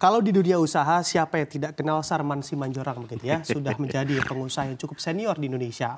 Kalau di dunia usaha, siapa yang tidak kenal Sarman Simanjorang begitu ya? Sudah menjadi pengusaha yang cukup senior di Indonesia.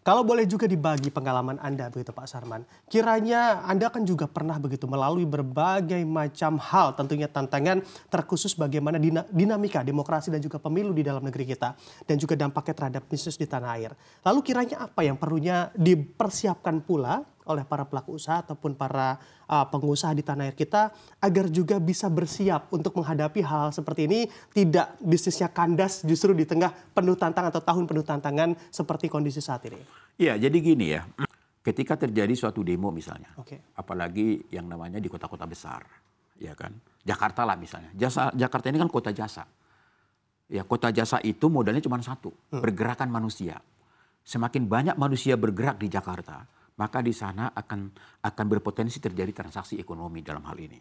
Kalau boleh juga dibagi pengalaman Anda begitu Pak Sarman. Kiranya Anda kan juga pernah begitu melalui berbagai macam hal, tentunya tantangan terkhusus bagaimana dinamika demokrasi dan juga pemilu di dalam negeri kita. Dan juga dampaknya terhadap bisnis di tanah air. Lalu kiranya apa yang perlunya dipersiapkan pula oleh para pelaku usaha ataupun para pengusaha di tanah air kita agar juga bisa bersiap untuk menghadapi hal seperti ini, tidak bisnisnya kandas justru di tengah penuh tantangan atau tahun penuh tantangan seperti kondisi saat ini. Iya, jadi gini ya, ketika terjadi suatu demo misalnya, apalagi yang namanya di kota-kota besar, ya kan, Jakarta lah misalnya, Jakarta ini kan kota jasa, ya kota jasa itu modalnya cuma satu, pergerakan manusia. Semakin banyak manusia bergerak di Jakarta, maka di sana akan berpotensi terjadi transaksi ekonomi dalam hal ini.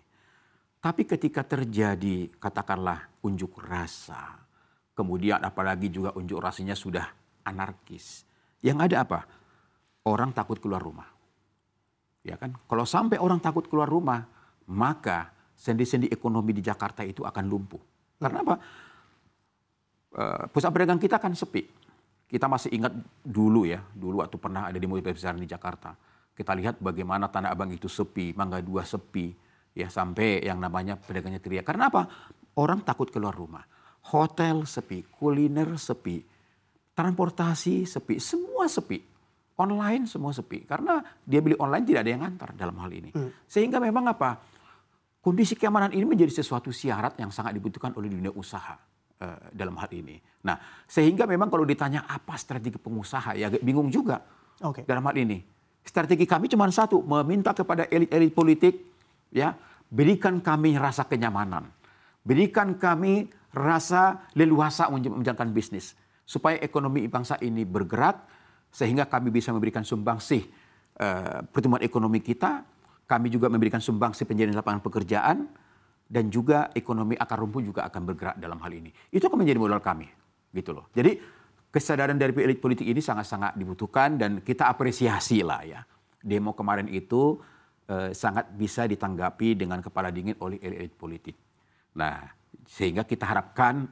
Tapi ketika terjadi katakanlah unjuk rasa, kemudian apalagi juga unjuk rasanya sudah anarkis, yang ada apa? Orang takut keluar rumah. Ya kan? Kalau sampai orang takut keluar rumah, maka sendi-sendi ekonomi di Jakarta itu akan lumpuh. Karena apa? Pusat perdagangan kita kan sepi. Kita masih ingat dulu ya, dulu waktu pernah ada demo besar di Jakarta. Kita lihat bagaimana Tanah Abang itu sepi, Mangga 2 sepi, ya sampai yang namanya pedagangnya teriak. Karena apa? Orang takut keluar rumah. Hotel sepi, kuliner sepi, transportasi sepi, semua sepi. Online semua sepi. Karena dia beli online tidak ada yang ngantar dalam hal ini. Sehingga memang apa? Kondisi keamanan ini menjadi sesuatu syarat yang sangat dibutuhkan oleh dunia usaha. Dalam hal ini. Nah, sehingga memang kalau ditanya apa strategi pengusaha, ya bingung juga dalam hal ini. Strategi kami cuma satu, meminta kepada elit-elit politik, ya berikan kami rasa kenyamanan, berikan kami rasa leluasa menjalankan bisnis, supaya ekonomi bangsa ini bergerak, sehingga kami bisa memberikan sumbangsih pertumbuhan ekonomi kita, kami juga memberikan sumbangsih pencarian lapangan pekerjaan, dan juga ekonomi akar rumput juga akan bergerak dalam hal ini. Itu akan menjadi modal kami, gitu loh. Jadi kesadaran dari elit politik ini sangat-sangat dibutuhkan dan kita apresiasi lah ya. Demo kemarin itu sangat bisa ditanggapi dengan kepala dingin oleh elit politik. Nah, sehingga kita harapkan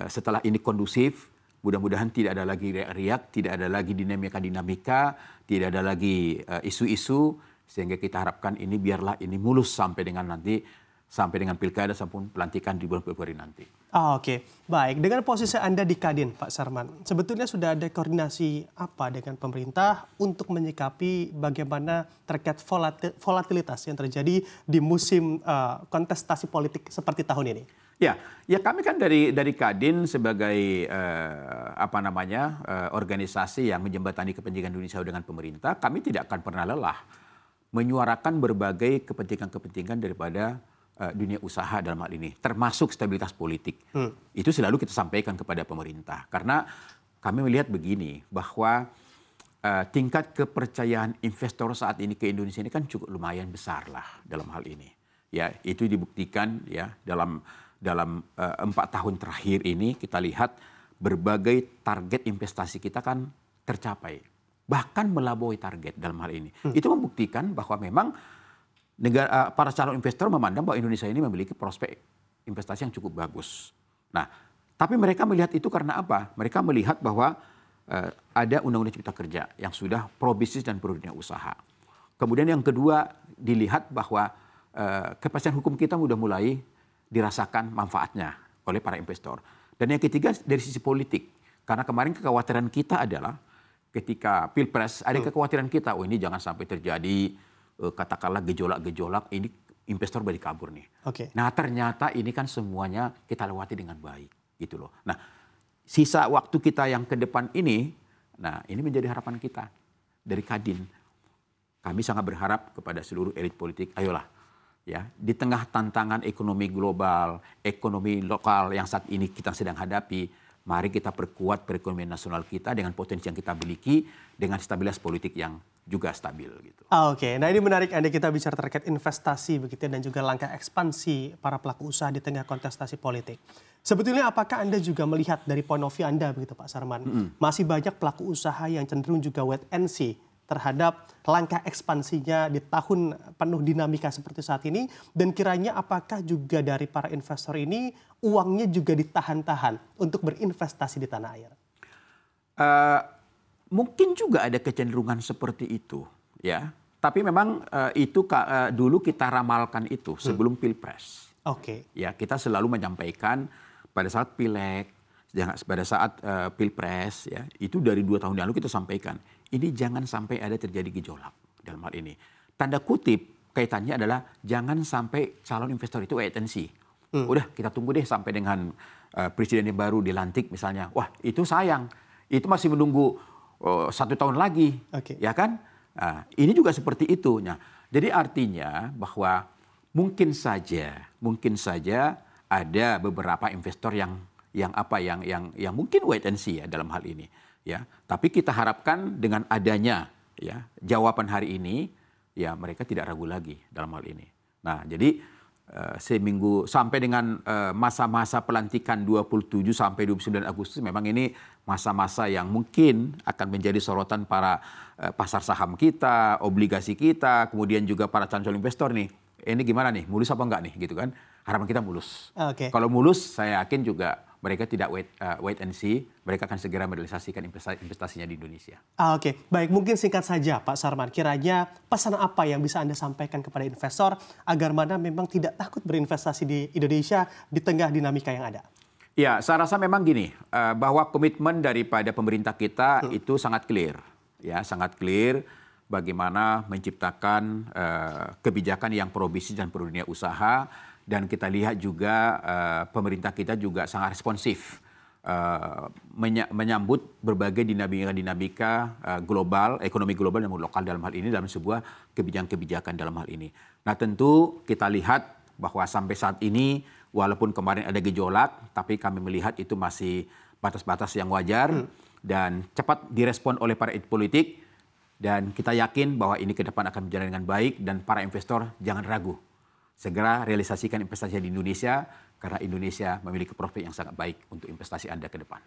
setelah ini kondusif, mudah-mudahan tidak ada lagi riak-riak, tidak ada lagi dinamika-dinamika, tidak ada lagi isu-isu, sehingga kita harapkan ini biarlah ini mulus sampai dengan nanti sampai dengan pilkada sampai pelantikan di bulan Februari nanti. Oke, baik. Dengan posisi Anda di Kadin, Pak Sarman, sebetulnya sudah ada koordinasi apa dengan pemerintah untuk menyikapi bagaimana terkait volatilitas yang terjadi di musim kontestasi politik seperti tahun ini? Ya kami kan dari Kadin sebagai organisasi yang menjembatani kepentingan Indonesia dengan pemerintah, kami tidak akan pernah lelah menyuarakan berbagai kepentingan-kepentingan daripada dunia usaha dalam hal ini, termasuk stabilitas politik. Itu selalu kita sampaikan kepada pemerintah. Karena kami melihat begini, bahwa tingkat kepercayaan investor saat ini ke Indonesia ini kan cukup lumayan besar lah dalam hal ini. Ya, itu dibuktikan ya dalam 4 tahun terakhir ini kita lihat berbagai target investasi kita kan tercapai. Bahkan melampaui target dalam hal ini. Itu membuktikan bahwa memang para calon investor memandang bahwa Indonesia ini memiliki prospek investasi yang cukup bagus. Nah, tapi mereka melihat itu karena apa? Mereka melihat bahwa ada Undang-Undang Cipta Kerja yang sudah pro bisnis dan pro dunia usaha. Kemudian yang kedua dilihat bahwa kepastian hukum kita sudah mulai dirasakan manfaatnya oleh para investor. Dan yang ketiga dari sisi politik. Karena kemarin kekhawatiran kita adalah ketika Pilpres ada kekhawatiran kita, ini jangan sampai terjadi katakanlah gejolak-gejolak, ini investor balik kabur nih. Nah ternyata ini kan semuanya kita lewati dengan baik gitu loh. Nah sisa waktu kita yang ke depan ini, nah ini menjadi harapan kita dari Kadin. Kami sangat berharap kepada seluruh elit politik, ayolah ya di tengah tantangan ekonomi global, ekonomi lokal yang saat ini kita sedang hadapi, mari kita perkuat perekonomian nasional kita dengan potensi yang kita miliki, dengan stabilitas politik yang juga stabil gitu. Oke, nah ini menarik Anda kita bicara terkait investasi begitu dan juga langkah ekspansi para pelaku usaha di tengah kontestasi politik. Sebetulnya apakah Anda juga melihat dari point of view Anda begitu Pak Sarman, masih banyak pelaku usaha yang cenderung juga wait and see terhadap langkah ekspansinya di tahun penuh dinamika seperti saat ini? Dan kiranya apakah juga dari para investor ini uangnya juga ditahan-tahan untuk berinvestasi di tanah air? Mungkin juga ada kecenderungan seperti itu, ya. Tapi memang itu dulu kita ramalkan itu sebelum Pilpres. Oke. Ya, kita selalu menyampaikan pada saat Pileg, pada saat Pilpres, ya, itu dari 2 tahun lalu kita sampaikan, ini jangan sampai ada terjadi gejolak dalam hal ini. Tanda kutip kaitannya adalah jangan sampai calon investor itu wait and see. Udah kita tunggu deh sampai dengan presiden yang baru dilantik misalnya. Wah itu sayang, itu masih menunggu 1 tahun lagi, ya kan? Nah, ini juga seperti itu. Nah, jadi artinya bahwa mungkin saja ada beberapa investor yang mungkin wait and see ya dalam hal ini, ya. Tapi kita harapkan dengan adanya ya jawaban hari ini, ya mereka tidak ragu lagi dalam hal ini. Nah, jadi seminggu sampai dengan masa-masa pelantikan 27 sampai 29 Agustus memang ini masa-masa yang mungkin akan menjadi sorotan para pasar saham kita, obligasi kita, kemudian juga para calon investor nih. Ini gimana nih, mulus apa enggak nih gitu kan? Harapan kita mulus. Kalau mulus saya yakin juga mereka tidak wait and see, mereka akan segera merealisasikan investasinya di Indonesia. Baik, mungkin singkat saja Pak Sarman, kiranya pesan apa yang bisa Anda sampaikan kepada investor agar mana memang tidak takut berinvestasi di Indonesia di tengah dinamika yang ada? Ya, saya rasa memang gini, bahwa komitmen daripada pemerintah kita itu sangat clear, ya sangat clear bagaimana menciptakan kebijakan yang pro bisnis dan pro dunia usaha. Dan kita lihat juga pemerintah kita juga sangat responsif menyambut berbagai dinamika global, ekonomi global dan lokal dalam hal ini dalam sebuah kebijakan-kebijakan dalam hal ini. Nah tentu kita lihat bahwa sampai saat ini walaupun kemarin ada gejolak, tapi kami melihat itu masih batas-batas yang wajar dan cepat direspon oleh para elit politik. Dan kita yakin bahwa ini ke depan akan berjalan dengan baik dan para investor jangan ragu. Segera realisasikan investasi di Indonesia karena Indonesia memiliki prospek yang sangat baik untuk investasi Anda ke depan.